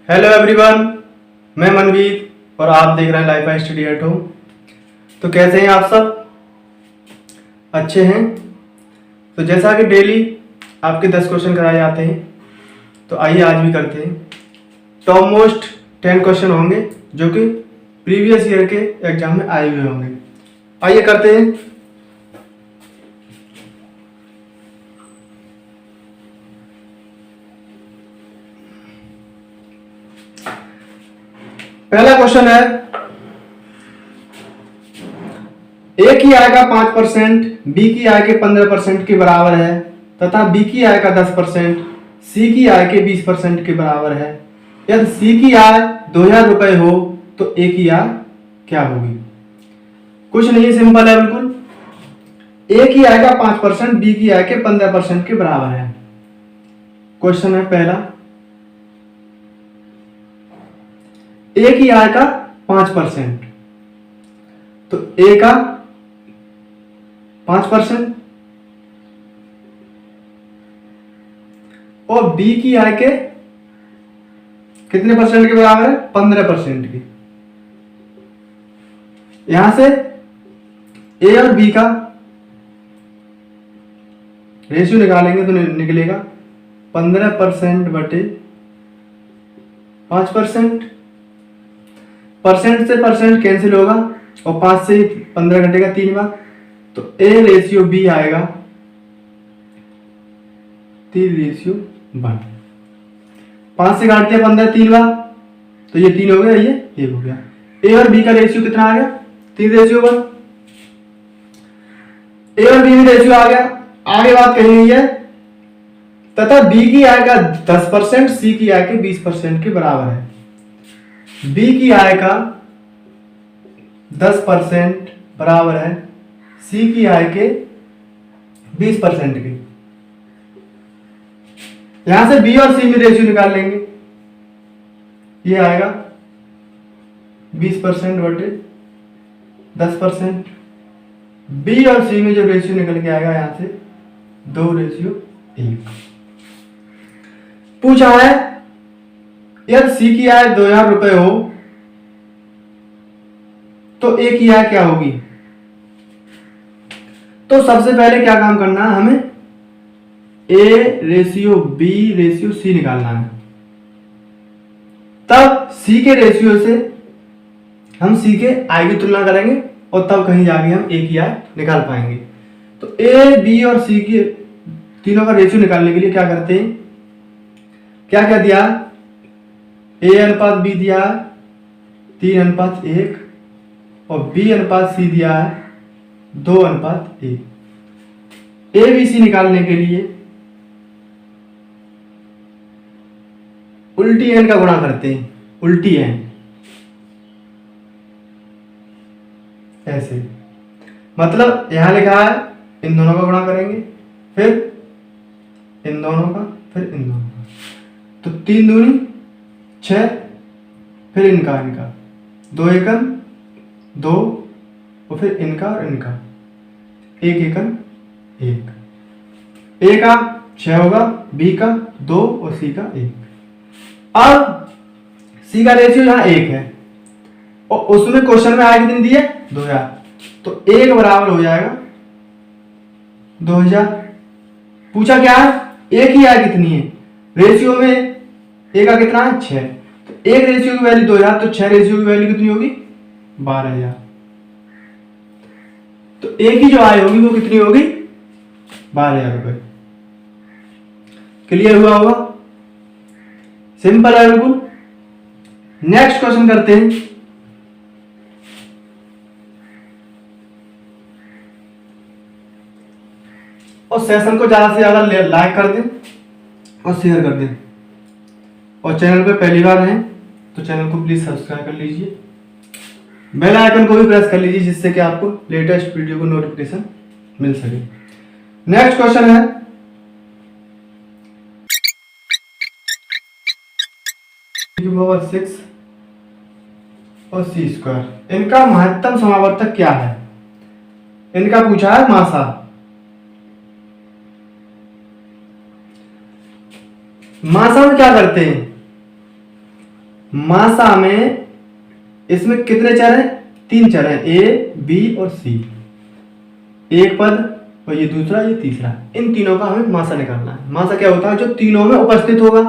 Hello everyone, मैं मनवीर और आप देख रहे हैं लाइफ स्टडी एट होम। तो कैसे हैं आप सब? अच्छे हैं? तो जैसा कि डेली आपके 10 क्वेश्चन कराए जाते हैं, तो आइए आज भी करते हैं। टॉप मोस्ट 10 क्वेश्चन होंगे जो कि प्रीवियस ईयर के एग्जाम में आए हुए होंगे। आइए करते हैं। पहला क्वेश्चन है, ए की आय का 5% बी की आय के 15% के बराबर है तथा बी की आय का 10% सी की आय के 20% के बराबर है। यदि सी की आय 2000 रुपए हो तो ए की आय क्या होगी? कुछ नहीं, सिंपल है बिल्कुल। ए की आय का 5% बी की आय के 15% के बराबर है। क्वेश्चन है पहला, ए की आय का 5%, तो ए का 5% और बी की आय के कितने परसेंट के बराबर है? 15% की। यहां से ए और बी का रेशियो निकालेंगे तो निकलेगा 15% बटे 5%। परसेंट से परसेंट कैंसिल होगा और 5 से 15 घटेगा 3 बार, तो ए रेशियो बी आएगा 3:1। 5 से काट दिया 15 3 बार, तो ये 3 हो गया, ये 1 हो गया। ए और बी का रेशियो कितना आ गया? 3:1। ए और बी में रेशियो आ गया। आगे बात कही हुई है, तथा बी की आय का 10% सी की आय के 20% के बराबर है। बी की आय का 10% बराबर है सी की आय के 20% के। यहां से बी और सी में रेशियो निकाल लेंगे, ये आएगा 20% बटे 10%। बी और सी में जो रेशियो निकल के आएगा यहां से 2:1। पूछा है यदि सी की आय 2000 रुपए हो तो ए की आय क्या होगी? तो सबसे पहले क्या काम करना है हमें? A ratio B ratio C निकालना है। तब सी के रेशियो से हम सी के आय की तुलना करेंगे और तब कहीं जाके हम ए की आय निकाल पाएंगे। तो ए बी और सी की तीनों का रेशियो निकालने के लिए क्या करते हैं? क्या क्या दिया? ए अनुपात बी दिया है 3:1 और बी अनुपात सी दिया है 2:1। ए बी सी निकालने के लिए उल्टी एन का गुणा करते हैं, उल्टी एन ऐसे, मतलब यहां लिखा है इन दोनों का गुणा करेंगे, फिर इन दोनों का, फिर इन दोनों का, तो 3 दूनी 6, फिर इनका 2 एकम 2 और फिर इनका और इनका 1 एकम 1। ए का 6 होगा, बी का 2 और सी का 1। अब सी का रेशियो यहां 1 है और उसमें क्वेश्चन में आए कितनी दी है? 2000, तो 1 बराबर हो जाएगा 2000। पूछा क्या है? ए की आय कितनी है? रेशियो में ए का कितना है? 6, तो 1 रेशियो की वैल्यू 2000, तो 6 रेशियो की वैल्यू कितनी होगी? 12000। तो ए की जो आय होगी वो कितनी होगी? 12000 रुपए। क्लियर हुआ होगा? सिंपल है बिल्कुल। नेक्स्ट क्वेश्चन करते हैं। और सेशन को ज्यादा से ज्यादा लाइक कर दें और शेयर कर दें, और चैनल पे पहली बार हैं तो चैनल को प्लीज सब्सक्राइब कर लीजिए, बेल आइकन को भी प्रेस कर लीजिए जिससे कि आपको लेटेस्ट वीडियो को नोटिफिकेशन मिल सके। नेक्स्ट क्वेश्चन है, पावर 6 और सी स्क्वायर, इनका महत्तम समावर्तक क्या है? इनका पूछा है मासा। मासा में क्या करते हैं? मासा में इसमें कितने चर हैं? 3 चर हैं, ए बी और सी। एक पद और ये दूसरा, ये तीसरा। इन तीनों का हमें मासा निकालना है। मासा क्या होता है? जो तीनों में उपस्थित होगा।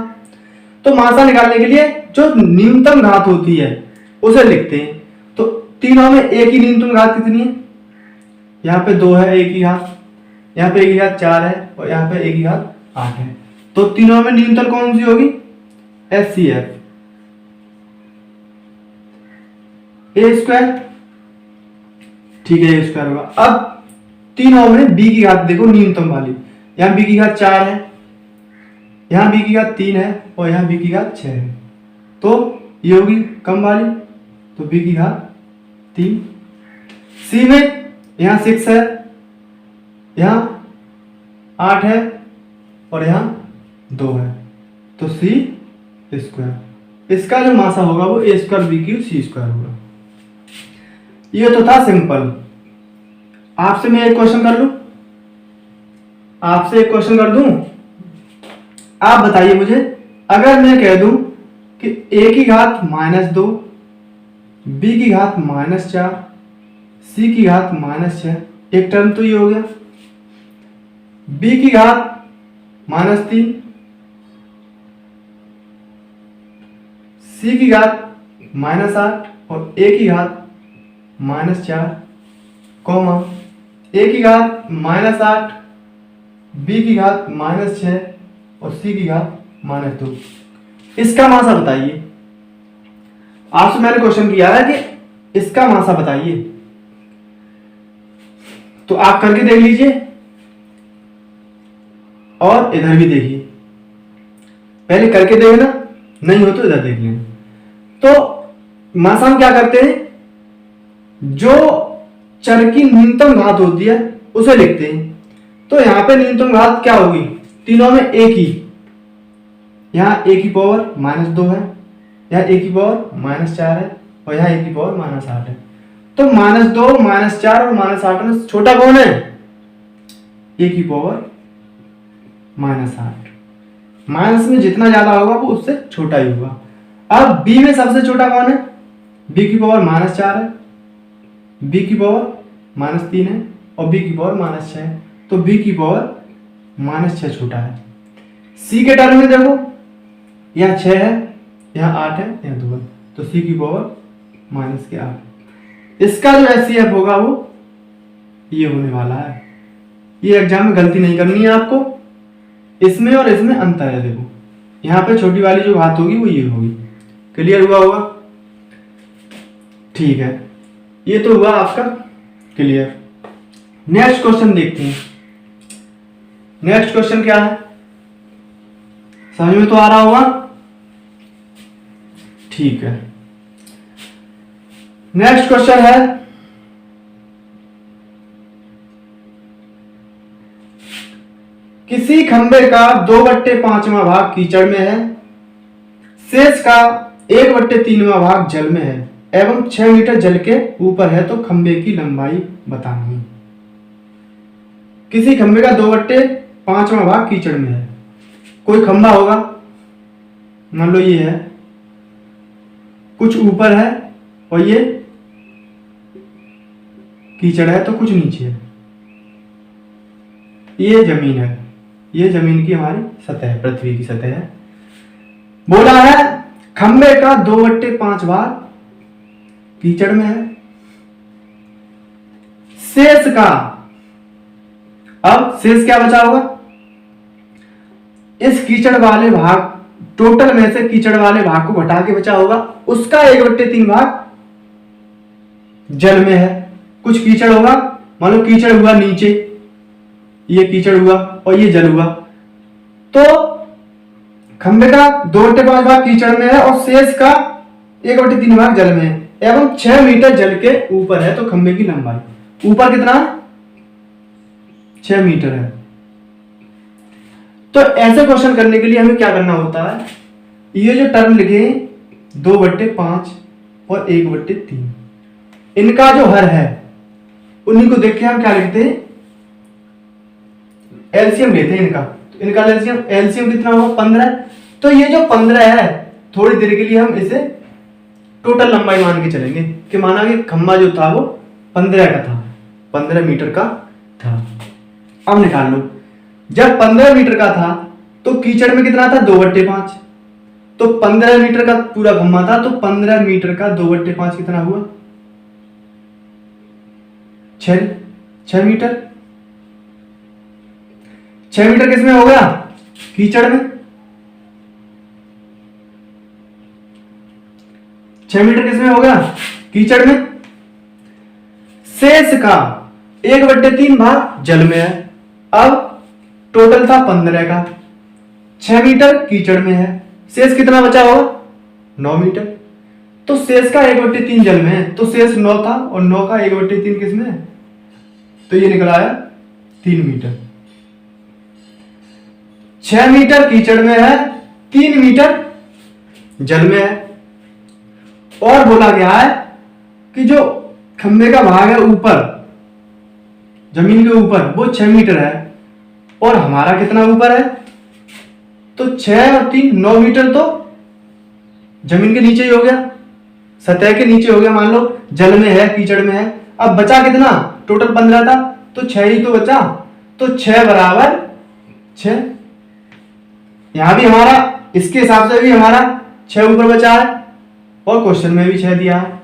तो मासा निकालने के लिए जो न्यूनतम घात होती है उसे लिखते हैं। तो तीनों में एक ही न्यूनतम घात कितनी है? यहाँ पे 2 है, एक ही घात, यहाँ पे एक ही घात 4 है और यहाँ पे एक ही घात 8 है। तो तीनों में न्यूनतम कौन सी होगी? HCF ए स्क्वायर, ठीक है, ए स्क्वायर होगा। अब तीनों में बी की घात देखो न्यूनतम वाली, यहाँ बी की घात 4 है, यहाँ बी की घात 3 है और यहाँ बी की घात 6 है। तो ये होगी कम वाली, तो बी की घात 3। सी में यहाँ 6 है, यहाँ 8 है और यहाँ 2 है, तो सी स्क्वायर। इसका जो मासा होगा वो A square B Q C square होगा। ये तो था सिंपल। आपसे मैं एक क्वेश्चन कर लूं, आपसे एक क्वेश्चन कर दूं। आप बताइए मुझे, अगर मैं कह दूं कि a की घात -2, b की घात -4, c की घात -6, एक टर्म तो ये हो गया, b की घात -3, c की घात -8 और a की घात -4, कॉमा a की घात -8, b की घात -6 और c की घात -2। इसका मासा बताइए। आपसे मैंने क्वेश्चन किया है कि इसका मासा बताइए, तो आप करके देख लीजिए और इधर भी देखिए। पहले करके देखना, नहीं हो तो इधर देख लेना। तो मासा हम क्या करते हैं? जो चर की न्यूनतम घात होती है उसे लिखते हैं। तो यहां पे न्यूनतम घात क्या होगी? तीनों में एक ही, यहाँ a की पावर -2 है, यहाँ a की पावर -4 है और यहाँ a की पावर -8 है। तो -2, -4 और -8 में छोटा कौन है? a की पावर -8। माइनस में जितना ज्यादा होगा वो उससे छोटा ही होगा। अब b में सबसे छोटा कौन है? b की पावर -4 है, b की पावर -3 है और b की पावर -6 है। तो b की पावर -6 छोटा है। c के टर्म में देखो, यहाँ 6 है, यहाँ 8 है, यहाँ 2 है, तो c की पावर -8। इसका जो HCF होगा वो ये होने वाला है। ये एग्जाम में गलती नहीं करनी है आपको, इसमें और इसमें अंतर है। देखो यहाँ पे छोटी वाली जो घात होगी वो ये होगी। क्लियर हुआ होगा? ठीक है, ये तो हुआ आपका क्लियर। नेक्स्ट क्वेश्चन देखते हैं। नेक्स्ट क्वेश्चन क्या है? समझ में तो आ रहा होगा? ठीक है, नेक्स्ट क्वेश्चन है, किसी खंबे का 2/5वां भाग कीचड़ में है, शेष का 1/3वां भाग जल में है एवं 6 मीटर जल के ऊपर है, तो खंबे की लंबाई बतानी। किसी खंबे का 2/5वां भाग कीचड़ में है। कोई खंबा होगा, मान लो ये है, कुछ ऊपर है और ये कीचड़ है तो कुछ नीचे है। ये जमीन है, ये जमीन की हमारी सतह है, पृथ्वी की सतह है। बोला है खंबे का 2/5 भाग कीचड़ में है, शेष का, अब शेष क्या बचा होगा? इस कीचड़ वाले भाग, टोटल में से कीचड़ वाले भाग को घटा के बचा होगा, उसका 1/3 भाग जल में है। कुछ कीचड़ होगा, मान लो कीचड़ हुआ नीचे, ये कीचड़ हुआ और ये जल हुआ, तो खंबे का 2/5 भाग कीचड़ में है और शेष का 1/3 भाग जल में है एवं 6 मीटर जल के ऊपर है, तो खंबे की लंबाई ऊपर कितना? 6 मीटर है। तो ऐसे क्वेश्चन करने के लिए हमें क्या करना होता है? ये जो टर्म लिखे 2/5 और 1/3, इनका जो हर है उन्हीं को देख के हम क्या लिखते हैं? एलसीएम लेते हैं इनका। तो इनका एलसीएम कितना होगा? 15। तो ये जो 15 है थोड़ी देर के लिए हम इसे टोटल लंबाई मान के चलेंगे कि माना कि खंबा जो था वो 15 का था, 15 मीटर का था। अब निकाल लो, जब 15 मीटर का था तो कीचड़ में कितना था, 2/5। तो 15 मीटर का पूरा खंबा था, तो 15 मीटर का 2/5 कितना हुआ, 6 मीटर। 6 मीटर किसमें हो गया, कीचड़ में। 6 मीटर किसमें हो गया, कीचड़ में। शेष का 1/3 भाग जल में है। अब टोटल था 15 का, 6 मीटर कीचड़ में है, शेष कितना बचा होगा, 9 मीटर। तो शेष का 1/3 जल में है, तो शेष 9 था और 9 का 1/3 किसमें है, तो ये निकल आया 3 मीटर। 6 मीटर कीचड़ में है, 3 मीटर जल में है। और बोला गया है कि जो खंबे का भाग है ऊपर, जमीन के ऊपर, वो 6 मीटर है और हमारा कितना ऊपर है, तो 6 और 3 9 मीटर, तो जमीन के नीचे ही हो गया, सतह के नीचे हो गया। मान लो जल में है, कीचड़ में है। अब बचा कितना, टोटल 15 था तो 6 ही तो बचा, तो 6 बराबर 6। यहां भी हमारा इसके हिसाब से भी हमारा 6 ऊपर बचा है और क्वेश्चन में भी 6 दिया है।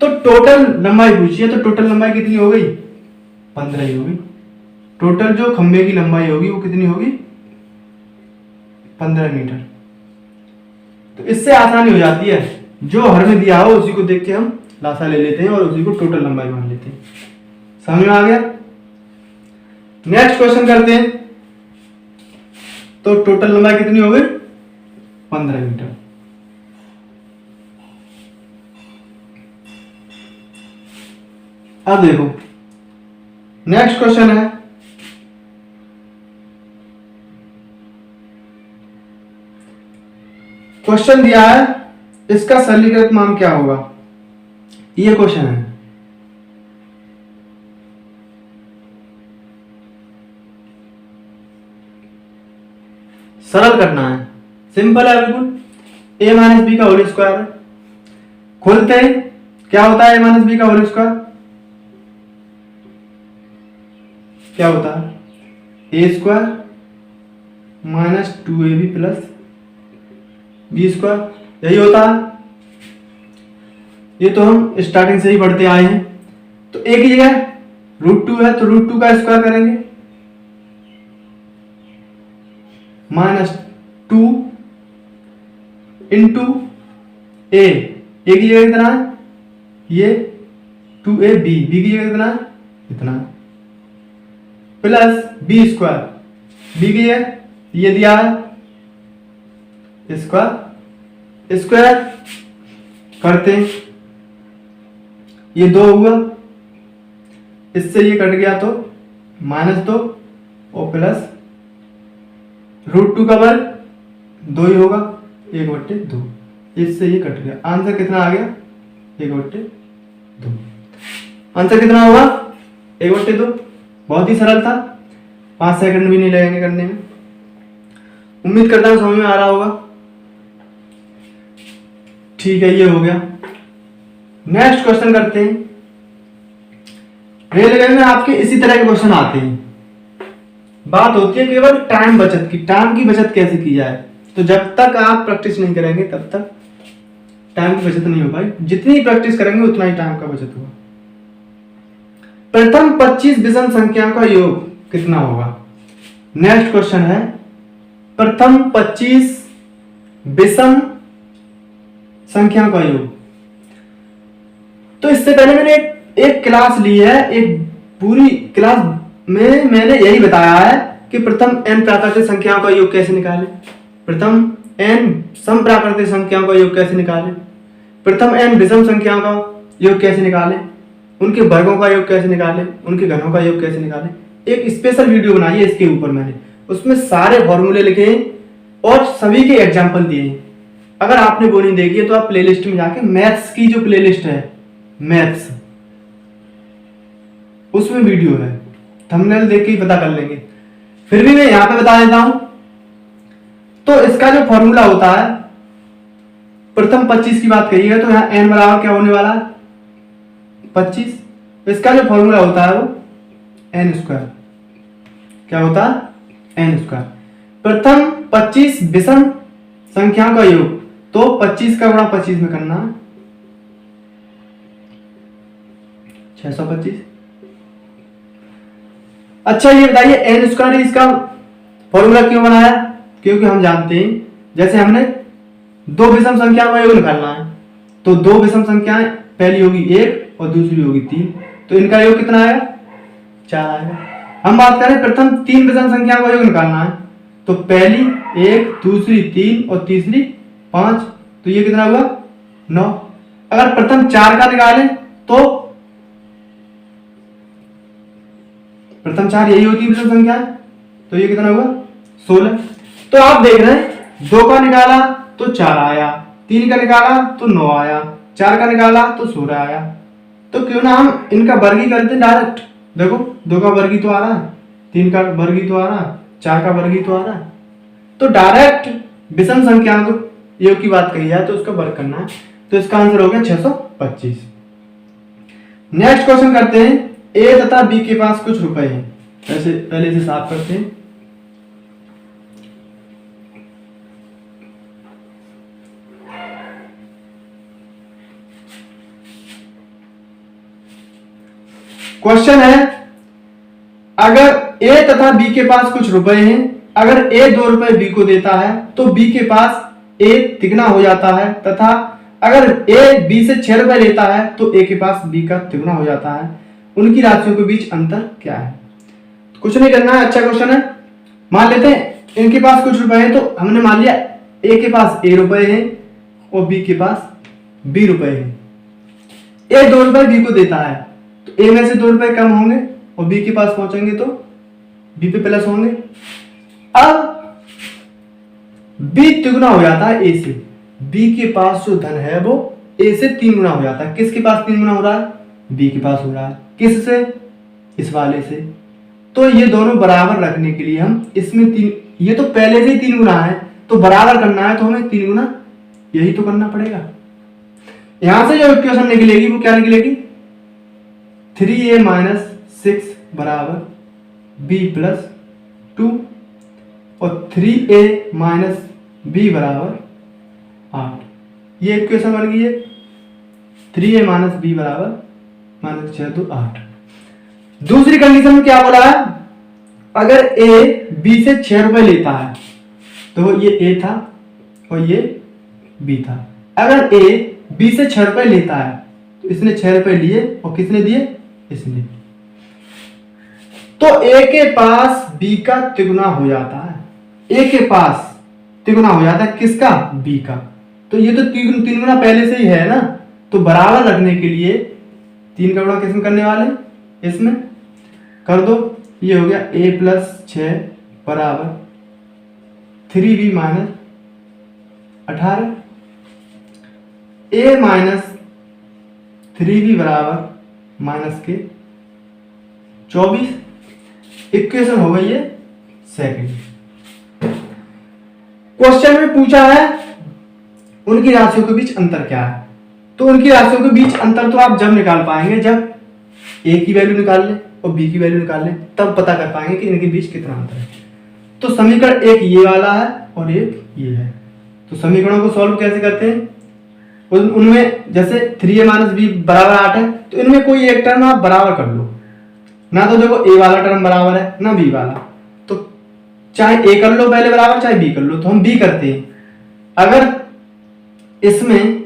तो टोटल लंबाई पूछी है, तो टोटल लंबाई कितनी हो गई, 15 ही होगी। टोटल जो खंबे की लंबाई होगी वो कितनी होगी, 15 मीटर। तो इससे आसानी हो जाती है, जो हर में दिया हो उसी को देख के हम लासा ले लेते हैं और उसी को टोटल लंबाई मान लेते हैं। समझ में आ गया। नेक्स्ट क्वेश्चन करते हैं। तो टोटल लंबाई कितनी हो गई, 15 मीटर। अब देखो नेक्स्ट क्वेश्चन है, क्वेश्चन दिया है इसका सरलीकृत मान क्या होगा, ये क्वेश्चन है। सरल करना है, सिंपल है बिल्कुल। a माइनस बी का होल स्क्वायर है। खोलते हैं, क्या होता है a माइनस बी का होल स्क्वायर, क्या होता है, a square minus 2ab plus B square, यही होता है। ये तो हम स्टार्टिंग से ही पढ़ते आए हैं। तो a की जगह √2 है तो √2 का स्क्वायर करेंगे, -2 इंटू a की जगह कितना है, ये 2ab, b की जगह कितना है, इतना, प्लस बी स्क्वायर, बी की जगह ये दिया है स्क्वायर, स्क्वायर करते हैं, ये 2 हुआ, इससे ये कट गया तो -2 और प्लस √2 का वर्ग 2 ही होगा, 1/2, इससे ये कट गया। आंसर कितना आ गया, 1/2। आंसर कितना होगा, 1/2। बहुत ही सरल था, 5 सेकंड भी नहीं लगेंगे करने में। उम्मीद करता हूं समझ में आ रहा होगा। ठीक है, ये हो गया। नेक्स्ट क्वेश्चन करते हैं। रेलवे में आपके इसी तरह के क्वेश्चन आते हैं। बात होती है केवल टाइम बचत की, टाइम की बचत कैसे की जाए। तो जब तक आप प्रैक्टिस नहीं करेंगे तब तक टाइम की बचत नहीं हो पाई। जितनी प्रैक्टिस करेंगे उतना ही टाइम का बचत होगा। प्रथम 25 विषम संख्याओं का योग कितना होगा। नेक्स्ट क्वेश्चन है, प्रथम 25 विषम संख्याओं का योग। तो इससे पहले मैंने एक क्लास ली है, एक पूरी क्लास में मैंने यही बताया है कि प्रथम n प्राकृतिक संख्याओं का योग कैसे निकालें, प्रथम n सम प्राकृतिक संख्याओं का योग कैसे निकालें, प्रथम n विषम संख्याओं का योग कैसे निकालें, उनके वर्गों का योग कैसे निकालें, उनके घनों का योग कैसे निकालें। एक स्पेशल वीडियो बनाई है इसके ऊपर मैंने, उसमें सारे फॉर्मूले लिखे हैं और सभी के एग्जाम्पल दिए हैं। अगर आपने वो नहीं देखी है तो आप प्लेलिस्ट में जाके मैथ्स की जो प्लेलिस्ट है, मैथ्स, उसमें वीडियो है, थंबनेल देख के ही पता कर लेंगे। फिर भी मैं यहां पे बता देता हूं। तो इसका जो फॉर्मूला होता है प्रथम 25 की बात कही है तो यहाँ n बराबर क्या होने वाला है 25। इसका जो फॉर्मूला होता है वो n स्क्वायर, क्या होता है n स्क्वायर। प्रथम 25 विषम संख्याओं का योग, तो 25 का गुणा 25 में करना है 625। अच्छा ये बताइए n स्क्वायर इसका फॉर्मूला क्यों बनाया, क्योंकि हम जानते हैं जैसे हमने दो विषम संख्याओं का योग निकालना है, तो दो विषम संख्याएं पहली होगी 1 और दूसरी होगी 3, तो इनका योग कितना आएगा 4 आएगा। हम बात करें प्रथम तीन विषम संख्याओं का योग निकालना है, तो पहली 1, दूसरी 3 और तीसरी 5, तो ये कितना हुआ 9। अगर प्रथम 4 का निकालें तो प्रथम 4 यही होती है विषम संख्या, तो ये कितना हुआ 16। तो आप देख रहे हैं 2 का निकाला तो 4 आया, 3 का निकाला तो 9 आया, 4 का निकाला तो 16 आया। तो क्यों ना हम इनका वर्गी करते हैं डायरेक्ट। देखो 2 का वर्गी तो आ रहा है, 3 का वर्गी तो आ रहा है, 4 का वर्गी तो आ रहा है, तो डायरेक्ट विषम संख्याओं को योग की बात कही जाए तो उसका वर्ग करना है। तो इसका आंसर हो गया 625। नेक्स्ट क्वेश्चन करते हैं, ए तथा बी के पास कुछ रुपए हैं। ऐसे पहले से साफ करते हैं। क्वेश्चन है, अगर ए तथा बी के पास कुछ रुपए हैं, अगर ए 2 रुपए बी को देता है तो बी के पास ए तिगुना हो जाता है, तथा अगर ए बी से 6 रुपए लेता है तो ए के पास बी का तिगुना हो जाता है। उनकी राशियों के बीच अंतर क्या है। कुछ नहीं करना है, अच्छा क्वेश्चन है। मान लेते हैं इनके पास कुछ रुपए हैं, तो हमने मान लिया ए के पास ए रुपए हैं और बी के पास बी रुपए हैं। ए 2 रुपए बी को देता है, तो ए में से 2 रुपए कम होंगे और बी के पास पहुंचेंगे तो बी पे प्लस होंगे। अब बी तिगुना हो जाता है ए से, बी के पास जो धन है वो ए से 3 गुना हो जाता है। किसके पास 3 गुना हो रहा है, बी के पास हो रहा है। किससे, इस वाले से। तो ये दोनों बराबर रखने के लिए हम इसमें 3, ये तो पहले से ही 3 गुना है, तो बराबर करना है तो हमें 3 गुना यही तो करना पड़ेगा। यहां से जो इक्वेशन निकलेगी वो क्या निकलेगी, 3a - 6 बराबर b + 2 और 3a - b बराबर 8। ये इक्वेशन बन गई है 3a - b बराबर -6 2 8। दूसरी कंडीशन में क्या बोला है, अगर a b से 6 रुपए लेता है, तो ये a था और ये b था। अगर a b से 6 रुपए लेता है तो इसने 6 रुपए लिए और किसने दिए, इसने। तो a के पास b का तिगुना हो जाता है, a के पास तिगुना हो जाता है किसका, b का। तो ये तो 3 गुना पहले से ही है ना, तो बराबर रखने के लिए 3 का गुणा किसमें करने वाले, इसमें कर दो। ये हो गया a + 6 बराबर 3b - 18, a - 3b बराबर -24। इक्वेशन हो गई है सेकंड। क्वेश्चन में पूछा है उनकी राशियों के बीच अंतर क्या है। तो उनकी राशियों के बीच अंतर तो आप जब निकाल पाएंगे जब a की वैल्यू निकाल लें और b की वैल्यू निकाल लें, तब पता कर पाएंगे कि इनके बीच कितना अंतर है। तो समीकरण एक ये वाला है और एक ये है। तो समीकरणों को सॉल्व कैसे करते हैं, उनमें जैसे 3a - b बराबर 8 है, तो इनमें कोई एक टर्म आप बराबर कर लो ना। तो देखो a वाला टर्म बराबर है ना b वाला, तो चाहे a कर लो पहले बराबर, चाहे b कर लो। तो हम b करते हैं। अगर इसमें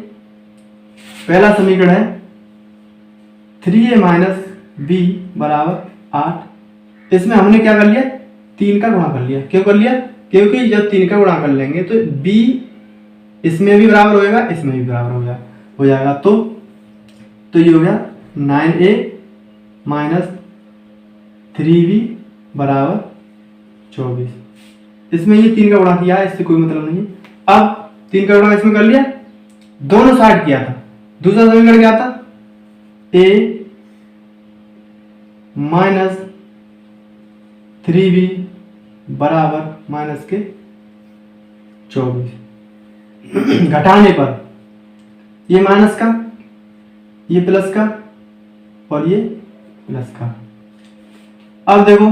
पहला समीकरण है 3a - b बराबर 8, इसमें हमने क्या कर लिया, 3 का गुणा कर लिया। क्यों कर लिया, क्योंकि जब 3 का गुणा कर लेंगे तो b इसमें भी बराबर हो जाएगा, इसमें भी बराबर हो जाएगा। तो ये हो गया 9a - 3b बराबर 24। इसमें ये 3 का गुणा किया है, इससे कोई मतलब नहीं। अब 3 का गुणा इसमें कर लिया, दोनों साइड किया था। दूसरा समीकरण क्या था, a - 3b बराबर -24। घटाने पर ये माइनस का, ये प्लस का और ये प्लस का। अब देखो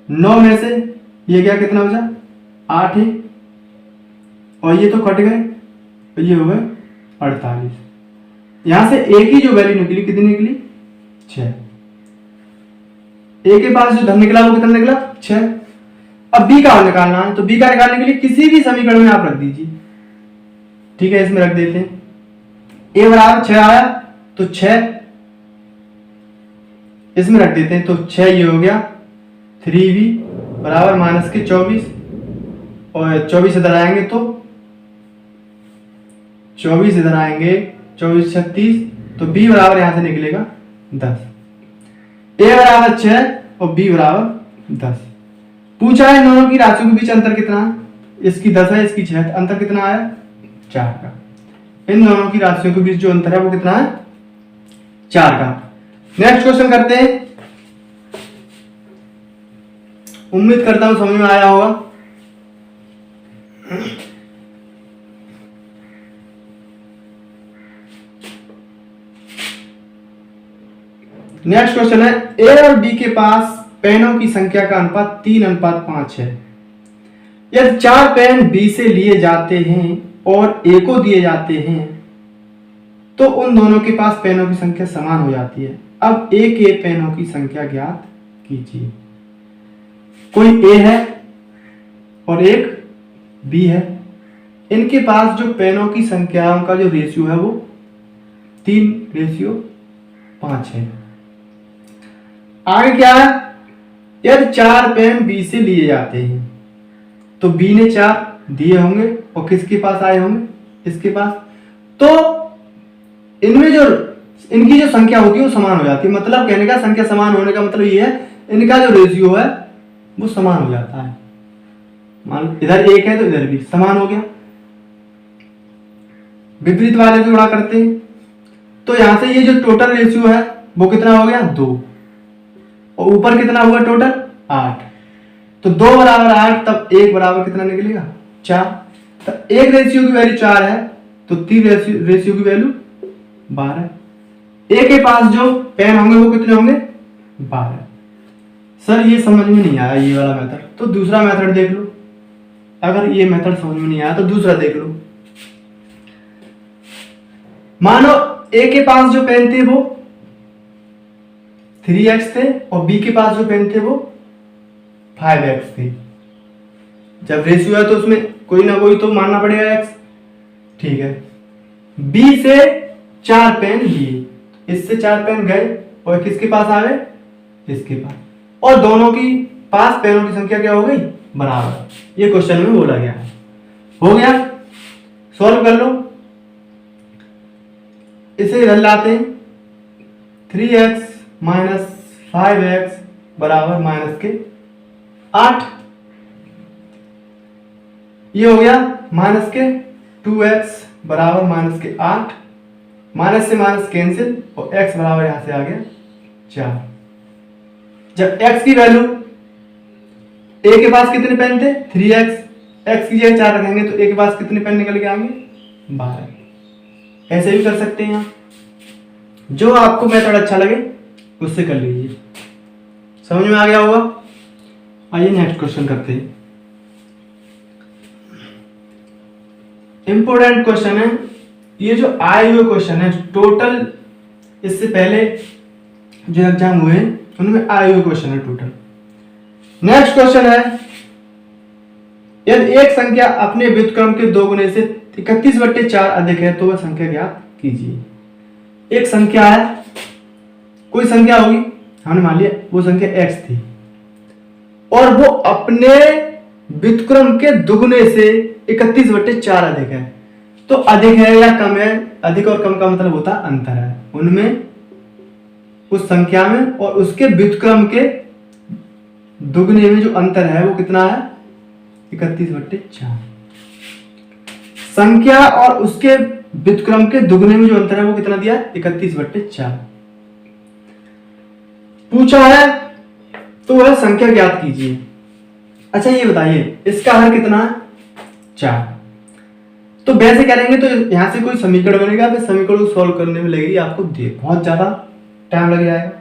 9 में से ये क्या कितना बचा, 8 है और ये तो कट गए तो ये हो गए 48। यहां से ए की जो वैल्यू निकली कितनी निकली, 6। ए के पास जो धन निकला वो कितना निकला, 6। अब बी का निकालना है, तो बी का निकालने के लिए किसी भी समीकरण में आप रख दीजिए। ठीक है, इसमें रख देते हैं। ए बराबर 6 आया तो 6 इसमें रख देते हैं, तो 6 ये हो गया 3b बराबर माइनस के 24 और 24 इधर आएंगे तो 24 इधर आएंगे 24 36, तो b बराबर यहां से निकलेगा 10। a बराबर 6 और b बराबर 10। पूछा है दोनों की राशियों के बीच अंतर कितना है, इसकी 10 है इसकी 6 है, अंतर कितना आया 4 का। इन दोनों की राशियों के बीच जो अंतर है वो कितना है 4 का। नेक्स्ट क्वेश्चन करते हैं। उम्मीद करता हूं समझ में आया होगा। नेक्स्ट क्वेश्चन है, ए और बी के पास पेनों की संख्या का अनुपात 3:5 है। यदि 4 पेन बी से लिए जाते हैं और ए को दिए जाते हैं तो उन दोनों के पास पेनों की संख्या समान हो जाती है। अब ए के पेनों की संख्या ज्ञात कीजिए। कोई ए है और एक बी है, इनके पास जो पेनों की संख्या का जो रेशियो है वो 3:5 है। आगे क्या है, यदि 4 पेन बी से लिए जाते हैं तो बी ने 4 दिए होंगे और किसके पास आए होंगे, इसके पास। तो इनमें जो इनकी जो संख्या होती है वो समान हो जाती है। मतलब कहने का संख्या समान होने का मतलब ये है इनका जो रेशियो है वो समान हो जाता है। मान इधर 1 है तो इधर भी समान हो गया। विपरीत वाले से गुणा करते हैं तो यहां से ये जो टोटल रेशियो है वो कितना हो गया 2 और ऊपर कितना हुआ टोटल 8। तो 2 बराबर 8, तब 1 बराबर कितना निकलेगा 4। तो 1 रेशियो की वैल्यू 4 है तो 3 रेशियो की वैल्यू 12। ए के पास जो पेन होंगे वो कितने होंगे 12। सर ये समझ में नहीं आया ये वाला मेथड, तो दूसरा मेथड देख लो। अगर ये मेथड समझ में नहीं आया तो दूसरा देख लो। मानो ए के पास जो पेन थे वो 3x थे और बी के पास जो पेन थे वो 5x थे। जब रेशियो है तो उसमें कोई ना कोई तो मानना पड़ेगा x। ठीक है, बी से 4 पेन लिए, इससे 4 पेन गए और किसके पास आ गए, इसके पास, और दोनों की पास पेनों की संख्या क्या हो गई बराबर। ये क्वेश्चन में बोला गया है। हो गया, सॉल्व कर लो। इसे इधर लाते हैं, 3x माइनस 5x बराबर माइनस के 8। ये हो गया माइनस के 2x बराबर माइनस के 8। माइनस से माइनस कैंसिल और x बराबर यहां से आ गया 4। जब x की वैल्यू a के पास कितने पेन थे 3x, x की जगह 4 रखेंगे तो a के पास कितने पेन निकल के आएंगे 12। ऐसे भी कर सकते हैं आप, जो आपको मेथड अच्छा लगे उससे कर लीजिए। समझ में आ गया होगा। आइए नेक्स्ट क्वेश्चन करते हैं। इंपॉर्टेंट क्वेश्चन है ये, जो आए हुए क्वेश्चन है टोटल, इससे पहले जो एग्जाम हुए उनमें आए हुए क्वेश्चन है टोटल। नेक्स्ट क्वेश्चन है, यदि एक संख्या अपने व्युत्क्रम के 2 गुने से 31/4 अधिक है तो वह संख्या ज्ञात कीजिए। एक संख्या है, कोई संख्या होगी, हमने मान लिया वो संख्या x थी और वो अपने व्युत्क्रम के दुगुने से 31/4 अधिक है। तो अधिक है या कम है, अधिक और कम का मतलब होता है अंतर है उनमें, उस संख्या में और उसके व्युत्क्रम के दुगने में जो अंतर है वो कितना है 31/4। संख्या और उसके व्युत्क्रम के दुगने में जो अंतर है वो कितना दिया 31/4 पूछा है, तो वह संख्या ज्ञात कीजिए। अच्छा ये बताइए इसका हर कितना है 4। तो वैसे करेंगे तो यहाँ से कोई समीकरण बनेगा, फिर समीकरण को सॉल्व करने में लगेगी आपको बहुत ज्यादा टाइम लग जाएगा।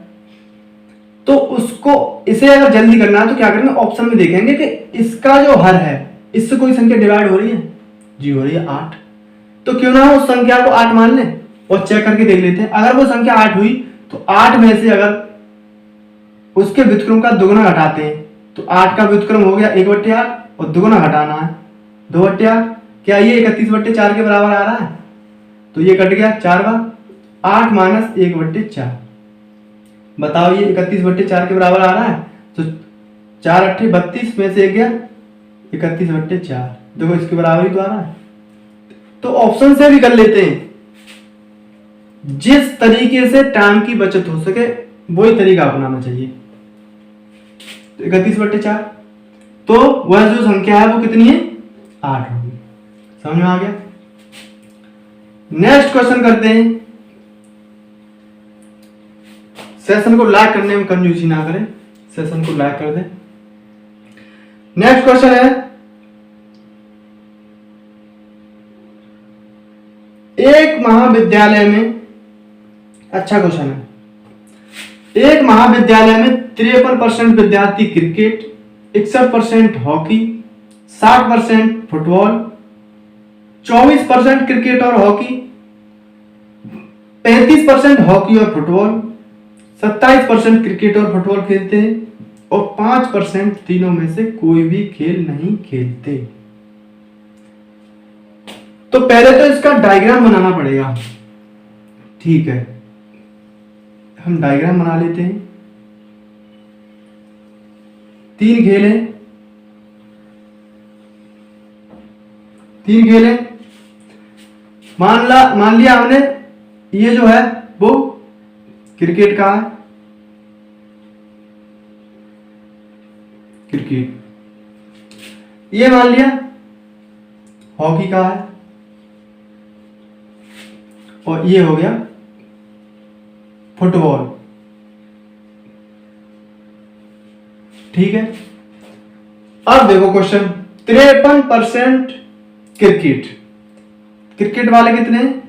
तो उसको इसे अगर जल्दी करना है तो क्या करेंगे, ऑप्शन में देखेंगे कि इसका जो हर है इससे कोई संख्या डिवाइड हो रही है जी, हो रही है 8। तो क्यों ना उस संख्या को 8 मान ले और चेक करके देख लेते हैं। अगर वो संख्या 8 हुई तो 8 में से अगर उसके व्युत्क्रम का दुगुना घटाते हैं तो 8 का व्युत्क्रम हो गया 1/8 और दुगुना घटाना है 2/8। क्या ये 31/4 के बराबर आ रहा है? तो ये कट गया 4 बार 8 माइनस 1/4। बताओ ये 31/4 के बराबर आ रहा है? तो 4 8 32 में से 1 गया 31/4। देखो इसके बराबर ही तो आ रहा है। तो ऑप्शन से भी कर लेते हैं, जिस तरीके से टाइम की बचत हो सके वही तरीका अपनाना चाहिए। 31/4 तो वह जो संख्या है वो कितनी है? 8 होगी। समझ में आ गया? नेक्स्ट क्वेश्चन करते हैं। सेशन को लाइक करने में कंजूसी ना करें, सेशन को लाइक कर दें। नेक्स्ट क्वेश्चन है, एक महाविद्यालय में, अच्छा क्वेश्चन है, एक महाविद्यालय में 53% विद्यार्थी क्रिकेट, 61% हॉकी, 60% फुटबॉल, 24% क्रिकेट और हॉकी, 35% हॉकी और फुटबॉल, 27% क्रिकेट और फुटबॉल खेलते हैं और 5% तीनों में से कोई भी खेल नहीं खेलते। तो पहले तो इसका डायग्राम बनाना पड़ेगा। ठीक है, हम डायग्राम बना लेते हैं। 3 खेल हैं, 3 खेल हैं। मान लिया हमने ये जो है वो क्रिकेट का है, क्रिकेट। ये मान लिया हॉकी का है और ये हो गया फुटबॉल। ठीक है, अब देखो क्वेश्चन, 53% क्रिकेट, क्रिकेट वाले कितने हैं?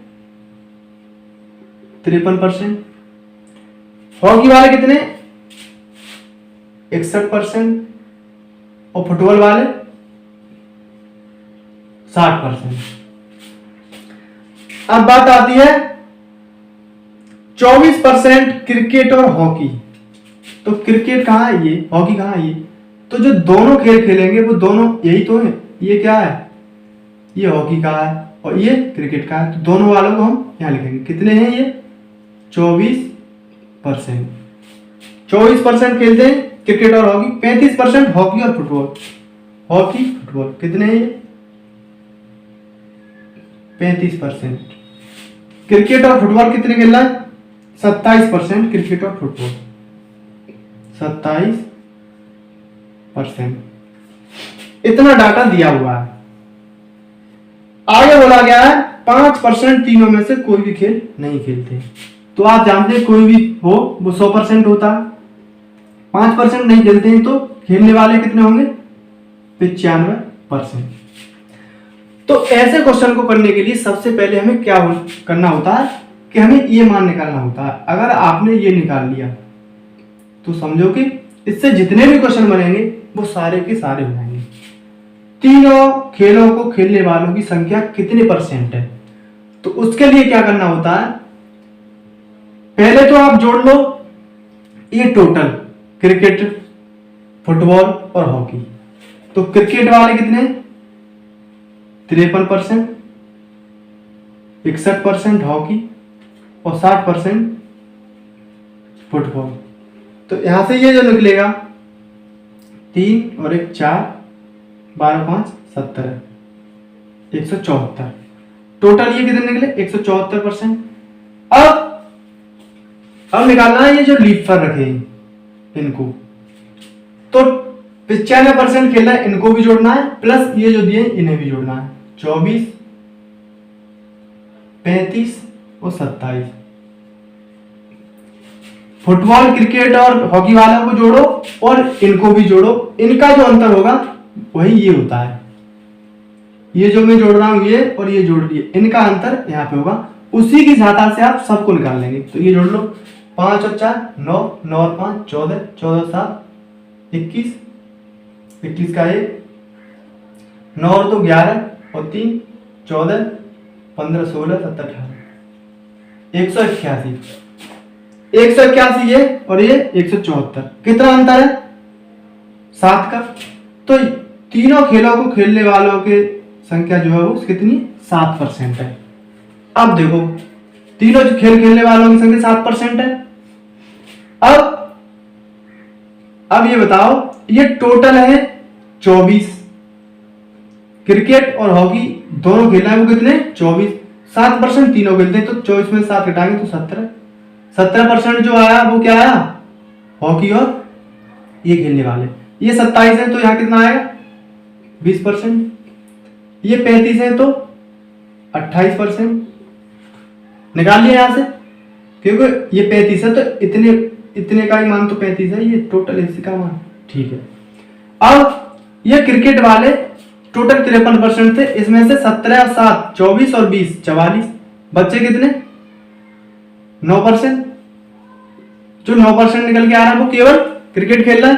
53%। हॉकी वाले कितने? 61% और फुटबॉल वाले 60%। अब बात आती है 24% क्रिकेट और हॉकी। तो क्रिकेट कहां है ये, हॉकी कहां है ये? तो जो दोनों खेल खेलेंगे वो दोनों यही तो है। ये क्या है? ये हॉकी का है और ये क्रिकेट का है। तो दोनों वालों को हम यहां लिखेंगे। कितने हैं ये? 24%। 24% खेलते हैं क्रिकेट और हॉकी, 35% हॉकी और फुटबॉल। हॉकी फुटबॉल कितने हैं ये? 35%। क्रिकेट और फुटबॉल कितने खेल रहा है? 27% क्रिकेट और फुटबॉल, 27%। इतना डाटा दिया हुआ है। आगे बोला गया है 5% तीनों में से कोई भी खेल नहीं खेलते। तो आप जानते हैं कोई भी हो वो 100% होता है। 5% नहीं खेलते हैं तो खेलने वाले कितने होंगे? 95%। तो ऐसे क्वेश्चन को करने के लिए सबसे पहले हमें क्या करना होता है कि हमें ये मान निकालना होता है। अगर आपने ये निकाल लिया तो समझो कि इससे जितने भी क्वेश्चन बनेंगे वो सारे के सारे हो जाएंगे। तीनों खेलों को खेलने वालों की संख्या कितने परसेंट है, तो उसके लिए क्या करना होता है, पहले तो आप जोड़ लो ये टोटल क्रिकेट, फुटबॉल और हॉकी। तो क्रिकेट वाले कितने? 53%, 61% हॉकी और 60% फुटबॉल। तो यहां से ये जो निकलेगा 3 और 1 4, 12 5 17, 174। टोटल ये कितने निकले? 174%। अब निकालना है ये जो लीप पर रखे हैं इनको। तो 95% खेल रहा है, इनको भी जोड़ना है, प्लस ये जो दिए इन्हें भी जोड़ना है। 24, 35 और 27। फुटबॉल, क्रिकेट और हॉकी वालों को जोड़ो और इनको भी जोड़ो। इनका जो अंतर होगा वही ये होता है। ये जो मैं जोड़ रहा हूँ ये और ये जोड़ लिए, इनका अंतर यहाँ पे होगा, उसी की सहायता से आप सबको निकाल लेंगे। तो ये जोड़ लो, 5 और 4 9, 9 और 5 14, 14 और 7 21, 21 का 1, 9 और 2 11 और 3 14, 15 16 17 18, 181, 181 ये और ये 174। कितना अंतर है? 7 का। तो तीनों खेलों को खेलने वालों के संख्या जो है वो कितनी? 7% है। अब देखो तीनों जो खेल खेलने वालों की संख्या 7% है। अब ये बताओ, ये टोटल है 24, क्रिकेट और हॉकी दोनों खेलना है वो कितने? 24, 7% तीनों खेलते हैं, तो 24 में 7 घटाएंगे तो 17, 17% जो आया वो क्या आया? हॉकी और ये खेलने वाले। ये 27 है तो यहाँ कितना आएगा? 20%। ये 35 है तो 28%। निकाल लिया यहां से, क्योंकि ये 35 है तो इतने का ही मान तो 35 है, ये टोटल इसी का मान। ठीक है। अब ये क्रिकेट वाले टोटल 53% थे, इसमें से 17 और 7 24 और 20 44, बच्चे कितने? 9%। जो 9% निकल के आ रहा है वो केवल क्रिकेट खेल रहा है।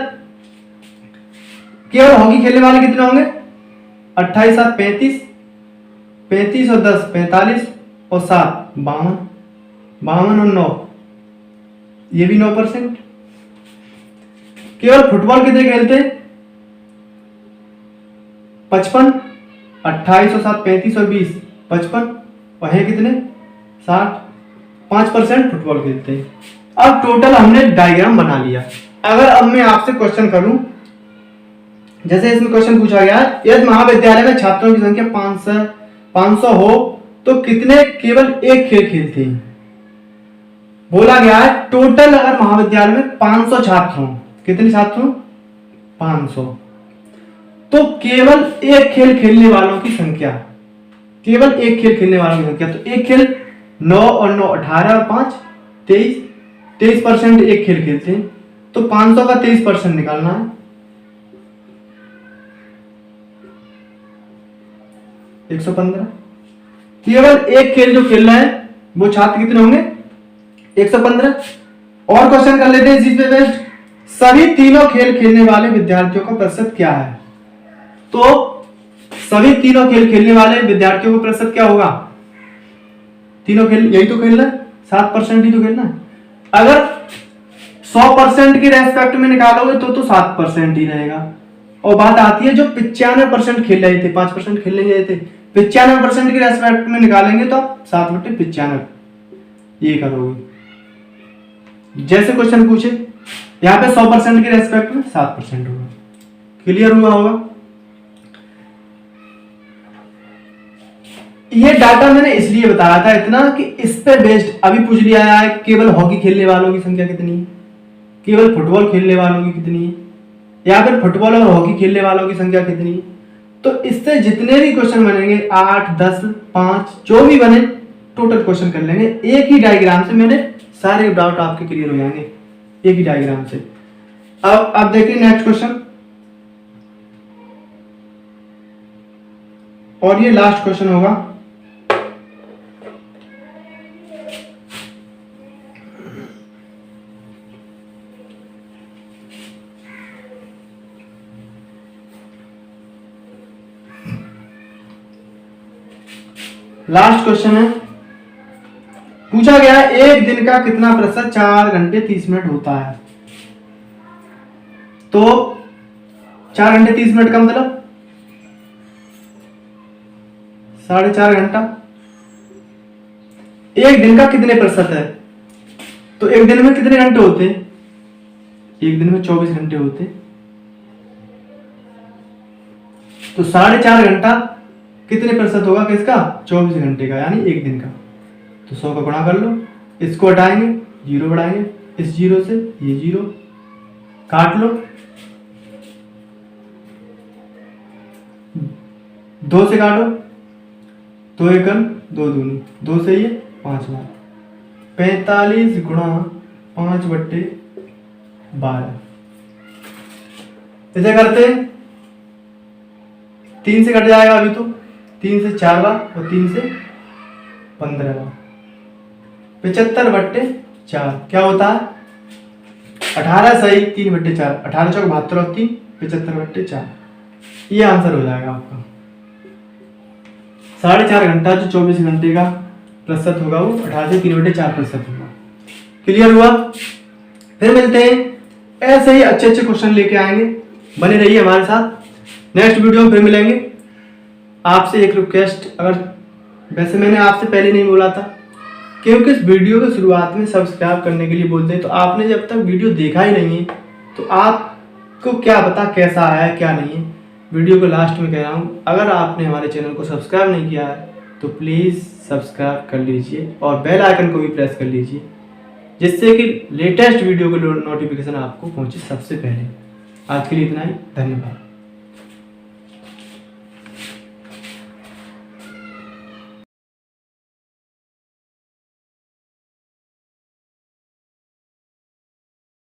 केवल हॉकी खेलने वाले कितने होंगे? 28 7 35, 35 और 10 45 और 7 52, 52 और 9 ये भी 9%। केवल फुटबॉल कितने खेलते? 55, 28 और 7 35 और 20 55, और है कितने? 60, 5% फुटबॉल खेलते हैं। अब टोटल हमने डायग्राम बना लिया। अगर अब मैं आपसे क्वेश्चन करूं, जैसे इसमें क्वेश्चन पूछा गया है, यदि महाविद्यालय में छात्रों की संख्या 500 हो तो कितने केवल एक खेल खेलते हैं? बोला गया है टोटल अगर महाविद्यालय में 500 छात्र हों, कितने छात्र हों? 500, तो केवल एक खेल खेलने वालों की संख्या, केवल एक खेल खेलने वालों की संख्या, तो एक खेल 9 और 9 18 और 5 23, 23% एक खेल खेलते हैं, तो 500 का 23% निकालना है। 115। केवल एक खेल जो खेल रहा है वो छात्र कितने होंगे? 115। और क्वेश्चन कर लेते हैं इसी पे बेस्ड, सभी तीनों खेल खेलने वाले विद्यार्थियों का प्रतिशत क्या है? तो सभी तीनों खेल खेलने वाले विद्यार्थियों का प्रतिशत क्या होगा? तीनों खेल यही तो खेलना है, 7% ही तो खेलना है। अगर 100% की रेस्पेक्ट में निकालोगे तो 7% ही रहेगा। और बात आती है जो 95% खेल रहे थे, 5% खेलने गए थे, 95% की रेस्पेक्ट में निकालेंगे तो आप 7/95 ये करोगे। जैसे क्वेश्चन पूछे यहाँ पे 100% की रेस्पेक्ट में 7% होगा। क्लियर हुआ होगा? ये डाटा मैंने इसलिए बताया था इतना कि इस पे बेस्ड अभी पूछ लिया है केवल हॉकी खेलने वालों की संख्या कितनी है, केवल फुटबॉल खेलने वालों की कितनी है, या फिर फुटबॉल और हॉकी खेलने वालों की संख्या कितनी है। तो इससे जितने भी क्वेश्चन बनेंगे 8 10 5 जो भी बने टोटल क्वेश्चन कर लेंगे। एक ही डायग्राम से मैंने सारे डाउट आपके क्लियर हो जाएंगे, एक ही डायग्राम से। अब देखिए नेक्स्ट क्वेश्चन, और ये लास्ट क्वेश्चन होगा। लास्ट क्वेश्चन है, पूछा गया है एक दिन का कितना प्रतिशत 4 घंटे 30 मिनट होता है? तो 4 घंटे 30 मिनट का मतलब 4.5 घंटा। एक दिन का कितने प्रतिशत है? तो एक दिन में कितने घंटे होते? एक दिन में 24 घंटे होते, तो 4.5 घंटा कितने प्रतिशत होगा किसका? 24 घंटे का, यानी एक दिन का। तो 100 का गुणा कर लो, इसको हटाएंगे 0 बढ़ाएंगे, इस 0 से ये 0 काट लो, 2 से काटो, 2 एकम 2 दूनी, 2 से ये 5 बार, 45 गुणा 5/12। इसे करते 3 से कट जाएगा अभी तो 3 से 4 बार और 3 से 15 बार। 75/4 क्या होता है? 18 सही 3/4, 18 चौक 72 और 3 75/4। ये आंसर हो जाएगा आपका। 4.5 घंटा जो 24 घंटे का प्रतिशत होगा वो 18 से 3/4% होगा। क्लियर हुआ? फिर मिलते हैं, ऐसे ही अच्छे अच्छे क्वेश्चन लेके आएंगे, बने रहिए हमारे साथ। नेक्स्ट वीडियो में फिर मिलेंगे। आपसे एक रिक्वेस्ट, अगर वैसे मैंने आपसे पहले नहीं बोला था, क्योंकि इस वीडियो के शुरुआत में सब्सक्राइब करने के लिए बोलते हैं, तो आपने जब तक वीडियो देखा ही नहीं है तो आपको क्या पता कैसा आया क्या नहीं है। वीडियो को लास्ट में कह रहा हूँ, अगर आपने हमारे चैनल को सब्सक्राइब नहीं किया है तो प्लीज़ सब्सक्राइब कर लीजिए और बेल आइकन को भी प्रेस कर लीजिए, जिससे कि लेटेस्ट वीडियो की नोटिफिकेशन आपको पहुंचे सबसे पहले। आज के लिए इतना ही, धन्यवाद।